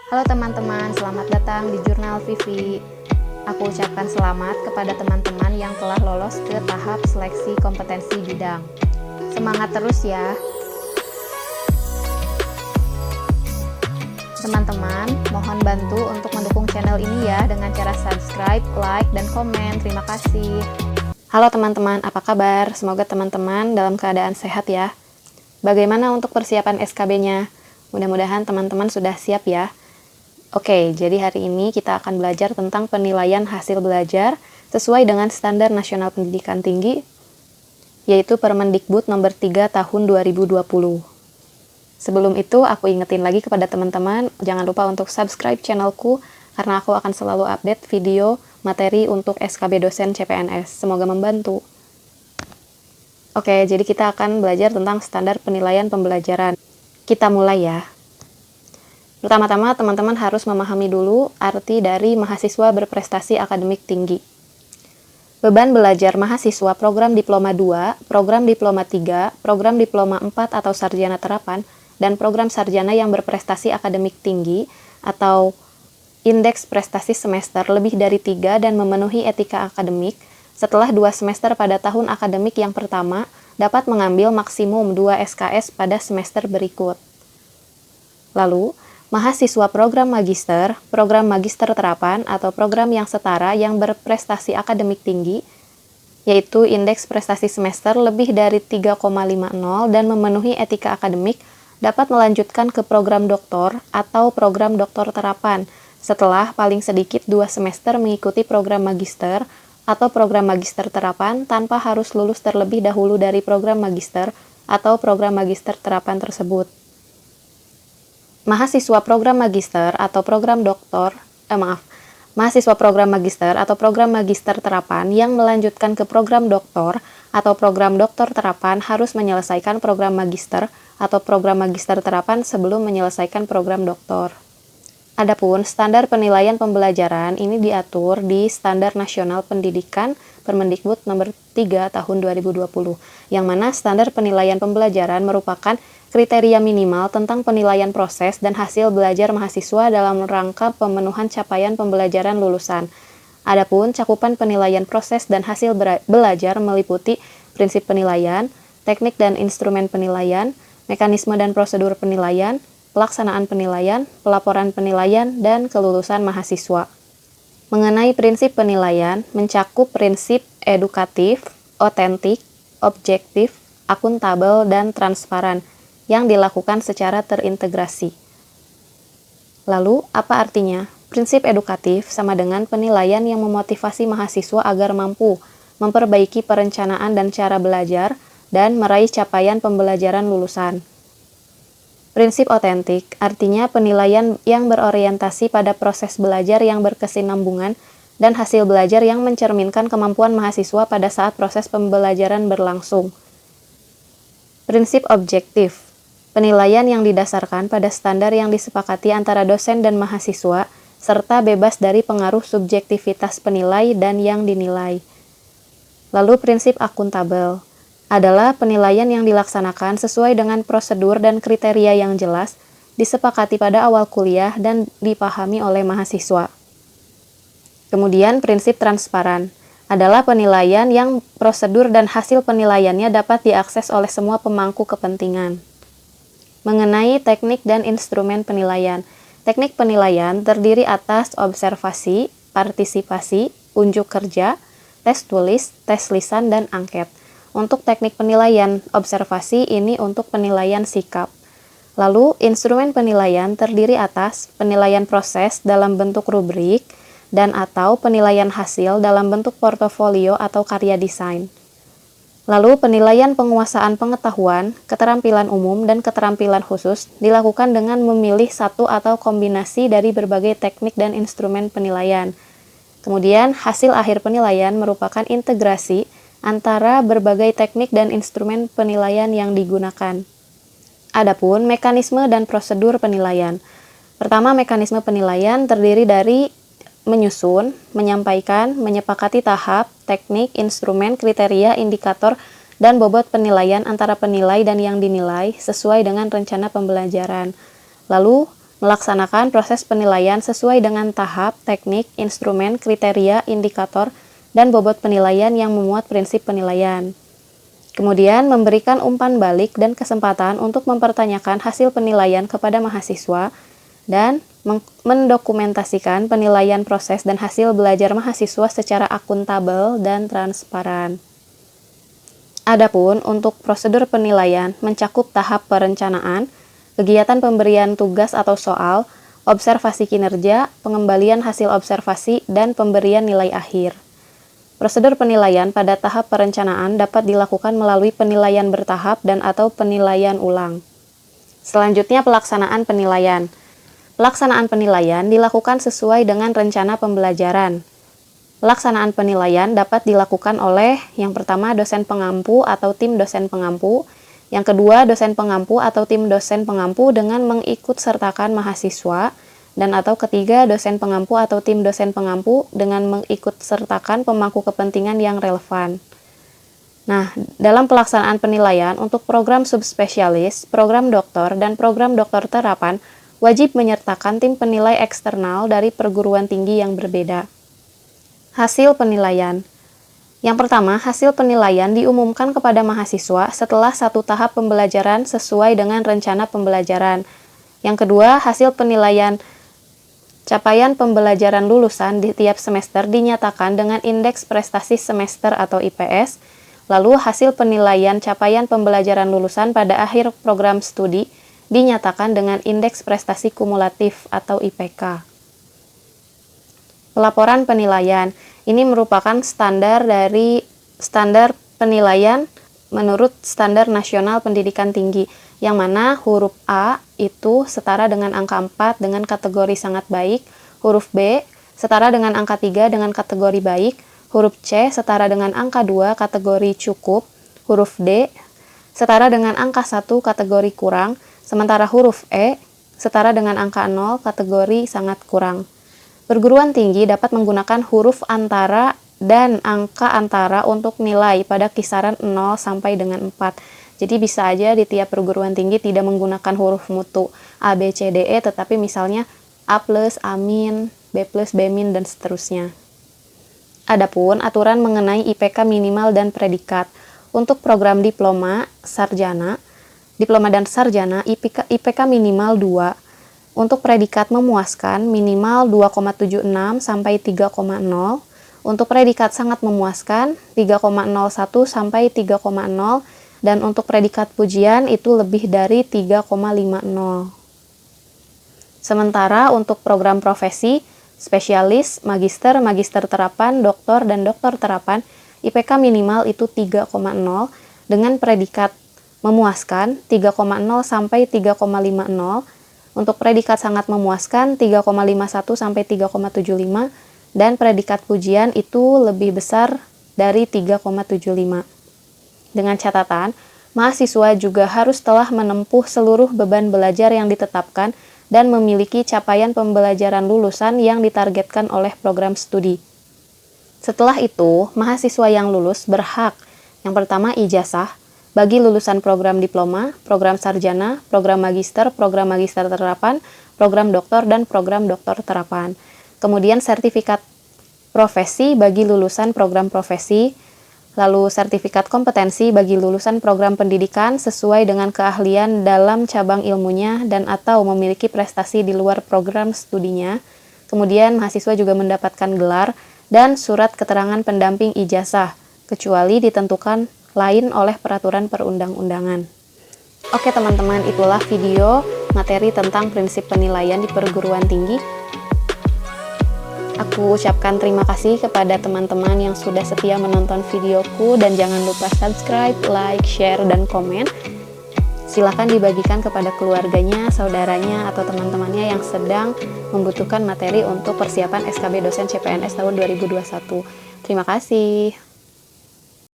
Halo teman-teman, selamat datang di Jurnal Vivi. Aku ucapkan selamat kepada teman-teman yang telah lolos ke tahap seleksi kompetensi bidang. Semangat terus ya. Teman-teman, mohon bantu untuk mendukung channel ini ya dengan cara subscribe, like, dan komen. Terima kasih. Halo teman-teman, apa kabar? Semoga teman-teman dalam keadaan sehat ya. Bagaimana untuk persiapan SKB-nya? Mudah-mudahan teman-teman sudah siap ya. Oke, jadi hari ini kita akan belajar tentang penilaian hasil belajar sesuai dengan Standar Nasional Pendidikan Tinggi, yaitu Permendikbud nomor 3 tahun 2020. Sebelum itu, aku ingetin lagi kepada teman-teman, jangan lupa untuk subscribe channelku, karena aku akan selalu update video materi untuk SKB dosen CPNS. Semoga membantu. Oke, jadi kita akan belajar tentang standar penilaian pembelajaran. Kita mulai ya. Pertama-tama, teman-teman harus memahami dulu arti dari mahasiswa berprestasi akademik tinggi. Beban belajar mahasiswa program Diploma 2, program Diploma 3, program Diploma 4 atau Sarjana Terapan, dan program Sarjana yang berprestasi akademik tinggi atau Indeks Prestasi Semester lebih dari 3 dan memenuhi etika akademik, setelah 2 semester pada tahun akademik yang pertama, dapat mengambil maksimum 2 SKS pada semester berikut. Lalu, mahasiswa program magister terapan, atau program yang setara yang berprestasi akademik tinggi, yaitu Indeks Prestasi Semester lebih dari 3,50 dan memenuhi etika akademik, dapat melanjutkan ke program doktor atau program doktor terapan setelah paling sedikit 2 semester mengikuti program magister atau program magister terapan tanpa harus lulus terlebih dahulu dari program magister atau program magister terapan tersebut. Mahasiswa program magister atau program mahasiswa program magister atau program magister terapan yang melanjutkan ke program doktor atau program doktor terapan harus menyelesaikan program magister atau program magister terapan sebelum menyelesaikan program doktor. Adapun standar penilaian pembelajaran ini diatur di Standar Nasional Pendidikan Permendikbud nomor 3 tahun 2020, yang mana standar penilaian pembelajaran merupakan kriteria minimal tentang penilaian proses dan hasil belajar mahasiswa dalam rangka pemenuhan capaian pembelajaran lulusan. Adapun cakupan penilaian proses dan hasil belajar meliputi prinsip penilaian, teknik dan instrumen penilaian, mekanisme dan prosedur penilaian, pelaksanaan penilaian, pelaporan penilaian, dan kelulusan mahasiswa. Mengenai prinsip penilaian, mencakup prinsip edukatif, otentik, objektif, akuntabel, dan transparan yang dilakukan secara terintegrasi. Lalu, apa artinya? Prinsip edukatif sama dengan penilaian yang memotivasi mahasiswa agar mampu memperbaiki perencanaan dan cara belajar dan meraih capaian pembelajaran lulusan. Prinsip otentik artinya penilaian yang berorientasi pada proses belajar yang berkesinambungan dan hasil belajar yang mencerminkan kemampuan mahasiswa pada saat proses pembelajaran berlangsung. Prinsip objektif, penilaian yang didasarkan pada standar yang disepakati antara dosen dan mahasiswa, serta bebas dari pengaruh subjektivitas penilai dan yang dinilai. Lalu prinsip akuntabel adalah penilaian yang dilaksanakan sesuai dengan prosedur dan kriteria yang jelas, disepakati pada awal kuliah dan dipahami oleh mahasiswa. Kemudian prinsip transparan adalah penilaian yang prosedur dan hasil penilaiannya dapat diakses oleh semua pemangku kepentingan. Mengenai teknik dan instrumen penilaian, teknik penilaian terdiri atas observasi, partisipasi, unjuk kerja, tes tulis, tes lisan, dan angket. Untuk teknik penilaian observasi ini untuk penilaian sikap. Lalu, instrumen penilaian terdiri atas penilaian proses dalam bentuk rubrik dan atau penilaian hasil dalam bentuk portofolio atau karya desain. Lalu, penilaian penguasaan pengetahuan, keterampilan umum, dan keterampilan khusus dilakukan dengan memilih satu atau kombinasi dari berbagai teknik dan instrumen penilaian. Kemudian, hasil akhir penilaian merupakan integrasi antara berbagai teknik dan instrumen penilaian yang digunakan. Adapun mekanisme dan prosedur penilaian. Pertama, mekanisme penilaian terdiri dari menyusun, menyampaikan, menyepakati tahap, teknik, instrumen, kriteria, indikator, dan bobot penilaian antara penilai dan yang dinilai sesuai dengan rencana pembelajaran. Lalu, melaksanakan proses penilaian sesuai dengan tahap, teknik, instrumen, kriteria, indikator, dan bobot penilaian yang memuat prinsip penilaian. Kemudian, memberikan umpan balik dan kesempatan untuk mempertanyakan hasil penilaian kepada mahasiswa dan mendokumentasikan penilaian proses dan hasil belajar mahasiswa secara akuntabel dan transparan. Adapun untuk prosedur penilaian mencakup tahap perencanaan, kegiatan pemberian tugas atau soal, observasi kinerja, pengembalian hasil observasi, dan pemberian nilai akhir. Prosedur penilaian pada tahap perencanaan dapat dilakukan melalui penilaian bertahap dan atau penilaian ulang. Selanjutnya, pelaksanaan penilaian. Pelaksanaan penilaian dilakukan sesuai dengan rencana pembelajaran. Pelaksanaan penilaian dapat dilakukan oleh yang pertama dosen pengampu atau tim dosen pengampu, yang kedua dosen pengampu atau tim dosen pengampu dengan mengikutsertakan mahasiswa, dan atau ketiga dosen pengampu atau tim dosen pengampu dengan mengikutsertakan pemangku kepentingan yang relevan. Nah, dalam pelaksanaan penilaian untuk program subspesialis, program doktor, dan program doktor terapan wajib menyertakan tim penilai eksternal dari perguruan tinggi yang berbeda. Hasil penilaian. Yang pertama, hasil penilaian diumumkan kepada mahasiswa setelah satu tahap pembelajaran sesuai dengan rencana pembelajaran. Yang kedua, hasil penilaian capaian pembelajaran lulusan di tiap semester dinyatakan dengan indeks prestasi semester atau IPS. Lalu, hasil penilaian capaian pembelajaran lulusan pada akhir program studi dinyatakan dengan indeks prestasi kumulatif atau IPK. Pelaporan penilaian. Ini merupakan standar penilaian menurut Standar Nasional Pendidikan Tinggi, yang mana huruf A itu setara dengan angka 4 dengan kategori sangat baik, huruf B setara dengan angka 3 dengan kategori baik, huruf C setara dengan angka 2 kategori cukup, huruf D setara dengan angka 1 kategori kurang, sementara huruf E setara dengan angka 0 kategori sangat kurang. Perguruan tinggi dapat menggunakan huruf antara dan angka antara untuk nilai pada kisaran 0 sampai dengan 4. Jadi bisa aja di tiap perguruan tinggi tidak menggunakan huruf mutu A, B, C, D, E, tetapi misalnya A+, A-, B+, B-, dan seterusnya. Adapun aturan mengenai IPK minimal dan predikat. Untuk program diploma dan sarjana IPK minimal 2. Untuk predikat memuaskan minimal 2,76 sampai 3,0. Untuk predikat sangat memuaskan 3,01 sampai 3,0, dan untuk predikat pujian itu lebih dari 3,50. Sementara untuk program profesi, spesialis, magister, magister terapan, doktor, dan doktor terapan, IPK minimal itu 3,0 dengan predikat memuaskan 3,0 sampai 3,50. Untuk predikat sangat memuaskan 3,51 sampai 3,75, dan predikat pujian itu lebih besar dari 3,75. Dengan catatan, mahasiswa juga harus telah menempuh seluruh beban belajar yang ditetapkan dan memiliki capaian pembelajaran lulusan yang ditargetkan oleh program studi. Setelah itu, mahasiswa yang lulus berhak yang pertama ijazah bagi lulusan program diploma, program sarjana, program magister terapan, program doktor, dan program doktor terapan. Kemudian sertifikat profesi bagi lulusan program profesi, lalu sertifikat kompetensi bagi lulusan program pendidikan sesuai dengan keahlian dalam cabang ilmunya dan atau memiliki prestasi di luar program studinya. Kemudian mahasiswa juga mendapatkan gelar dan surat keterangan pendamping ijazah, kecuali ditentukan lain oleh peraturan perundang-undangan. Oke teman-teman, itulah video materi tentang prinsip penilaian di perguruan tinggi. Aku ucapkan terima kasih kepada teman-teman yang sudah setia menonton videoku, dan jangan lupa subscribe, like, share, dan komen. Silahkan dibagikan kepada keluarganya, saudaranya, atau teman-temannya yang sedang membutuhkan materi untuk persiapan SKB dosen CPNS tahun 2021. Terima kasih.